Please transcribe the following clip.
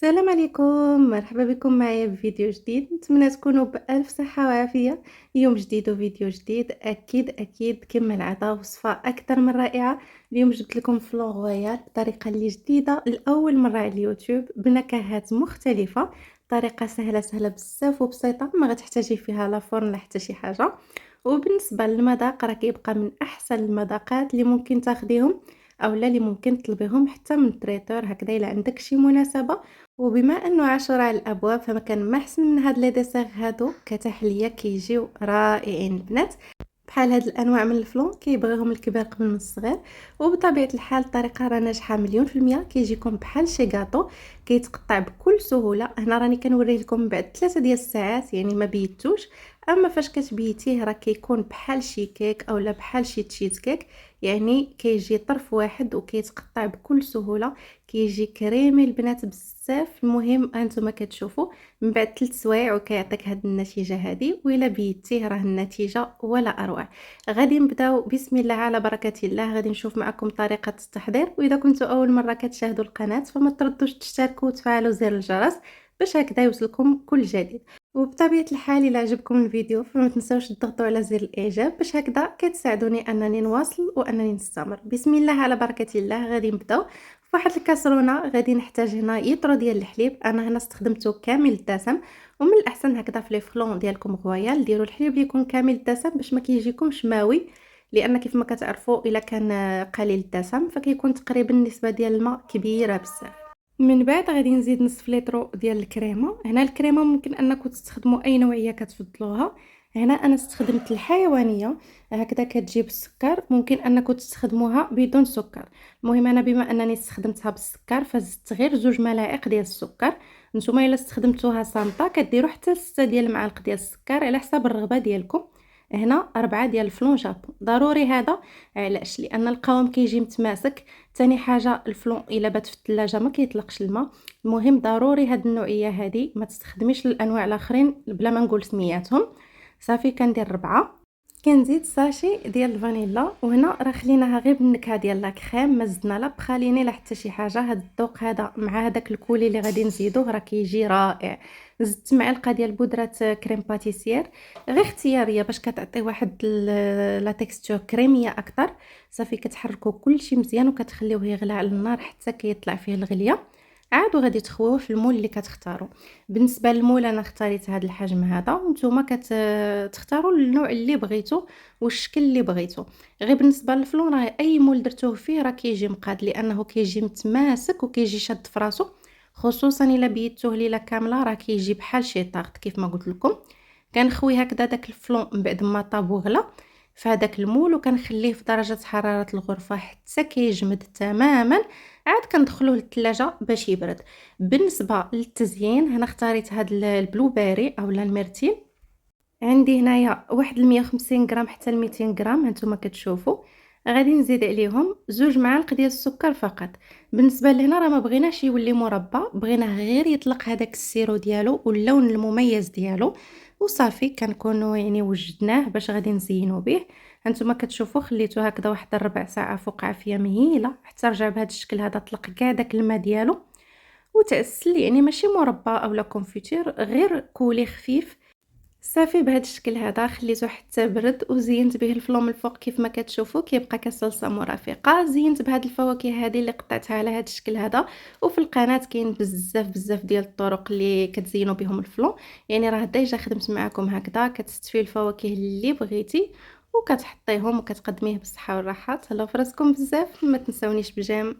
السلام عليكم، مرحبا بكم معايا بفيديو جديد. نتمنى تكونوا بألف صحة وعافية. يوم جديد وفيديو جديد، أكيد كما العادة وصفة أكثر من رائعة. اليوم جبت لكم فلون رويال بطريقة اللي جديدة لأول مرة على اليوتيوب بنكهات مختلفة. طريقة سهلة بزاف وبسيطة، ما غتحتاجي فيها لا فرن لا حتى شي حاجة. وبالنسبة للمذاق راه كيبقى من أحسن المذاقات اللي ممكن تاخديهم أولا اللي ممكن تطلبيهم حتى من التريتور هكذا إلا عندك شي مناسبة. وبما انه عاشوراء على الابواب فما كان ما احسن من هاد لي ديسير هادو كتحليه كيجيو رائعين البنات. بحال هاد الانواع من الفلون كيبغيهم الكبار قبل من الصغير. وبطبيعه الحال الطريقه راه ناجحه مليون في المية، كيجيكم بحال شي كاطو كيتقطع بكل سهوله. هنا راني كنوريه لكم بعد 3 ديال الساعات يعني ما بيتوش. اما فاش كتبيتيه راه كيكون بحال شي كيك اولا بحال شي تشيز كيك، يعني كيجي طرف واحد وكيتقطع بكل سهوله. كيجي كريمي البنات بزاف. المهم انتما كتشوفوا من بعد 3 سوايع وكيعطيك هاد النتيجه هذه، وإلا بيتيه راه النتيجه ولا اروع. غادي نبداو بسم الله على بركه الله. غادي نشوف معكم طريقه التحضير، واذا كنتوا اول مره كتشاهدوا القناه فما تردوش تشتركوا وتفعلوا زر الجرس باش هكذا يوصلكم كل جديد. وبطبيعه الحال الا عجبكم الفيديو فما تنساوش تضغطوا على زر الاعجاب باش هكذا كتساعدوني انني نواصل وانني نستمر. بسم الله على بركه الله. غادي نبداو فواحد الكاسرونه. غادي نحتاج هنا يطرو ديال الحليب، انا هنا استخدمته كامل الدسم. ومن الاحسن هكذا في لي فلون ديالكم غويال ديروا الحليب يكون كامل الدسم باش ما كيجيكمش ماوي، لان كيف ما كتعرفوا الا كان قليل الدسم فكيكون تقريبا النسبه ديال الماء كبيره بزاف. من بعد غادي نزيد نصف لتر ديال الكريمه. هنا الكريمه ممكن انكم تستخدموا اي نوعيه كتفضلوها. هنا انا استخدمت الحيوانيه، هكذا كتجيب السكر. ممكن انكم تستخدموها بدون سكر. المهم انا بما انني استخدمتها بالسكر فزدت غير 2 ملاعق ديال السكر. نتوما الا استخدمتوها صامته كديروا حتى 6 ديال المعالق ديال السكر على حساب الرغبه ديالكم. هنا 4 ديال الفلون جابون ضروري هذا. علاش؟ لان القوام كيجي متماسك. تاني حاجه الفلون الا بات في الثلاجه ما كيطلقش الماء. المهم ضروري هاد النوعيه هذه، ما تستخدميش الانواع الاخرين بلا ما نقول سمياتهم. صافي كندير 4. كنزيد ساشي ديال الفانيلا، وهنا راه خليناها غير بالنكهه ديال لا كريم، ما زدنا لا بخاليني لا حتى شي حاجه. هاد الذوق هذا مع هذاك الكولي اللي غادي نزيدوه راه كيجي رائع. زدت معلقه ديال بودره كريم باتيسير، غير اختياريه باش كتعطي واحد لا تكستور كريميه اكثر. صافي كتحركوا كلشي مزيان وكتخليوه يغلى على النار حتى كيطلع فيه الغليه. عاد وغادي تخويوه في المول اللي كتختاروا. بالنسبه للمول انا اختاريت هذا الحجم هذا، وانتم كتختاروا النوع اللي بغيتو والشكل اللي بغيتو. غير بالنسبه للفلون راه اي مول درتوه فيه راه كيجي مقاد، لانه كيجي متماسك وكيجي شاد في راسو. خصوصا الا بيتوه ليله كامله راه كيجي بحال شي طاغط كيف ما قلت لكم. كنخوي هكذا داك الفلون من بعد ما طاب وغلا في هذاك المول، وكنخليه في درجه حراره الغرفه حتى كيجمد تماما. عاد كندخلوه للثلاجه باش يبرد. بالنسبه للتزيين هنا اختاريت هاد البلو بيري اولا الميرتيل. عندي هنايا واحد 150 غرام حتى 200 غرام هانتوما كتشوفوا. غادي نزيد عليهم 2 معالق ديال السكر فقط. بالنسبه لهنا راه ما بغيناش يولي مربى، بغيناه غير يطلق هذاك السيرو ديالو واللون المميز ديالو. وصافي كنكونوا يعني وجدناه باش غادي نزينوا به. هانتوما كتشوفوا خليته هكذا واحد 4 ساعه فوق عافيه مهيله حتى رجع بهذا الشكل هذا، طلق كاع داك الماء ديالو وتأسل. يعني ماشي مربى اولا كونفيتير، غير كولي خفيف. صافي بهذا الشكل هذا خليته حتى برد وزينت به الفلوم الفوق كيف ما كتشوفوا كيبقى كصلصه مرافقه. زينت بهاد الفواكه هذه اللي قطعتها على هذا الشكل هذا. وفي القناه كاين بزاف ديال الطرق اللي كتزينوا بهم الفلون. يعني راه ديجا خدمت معكم هكذا كتستفي الفواكه اللي بغيتي وكتحطيهم وكتقدميه بالصحه والراحه. تهلاو فراسكم بزاف، ما تنساونيش بجيم.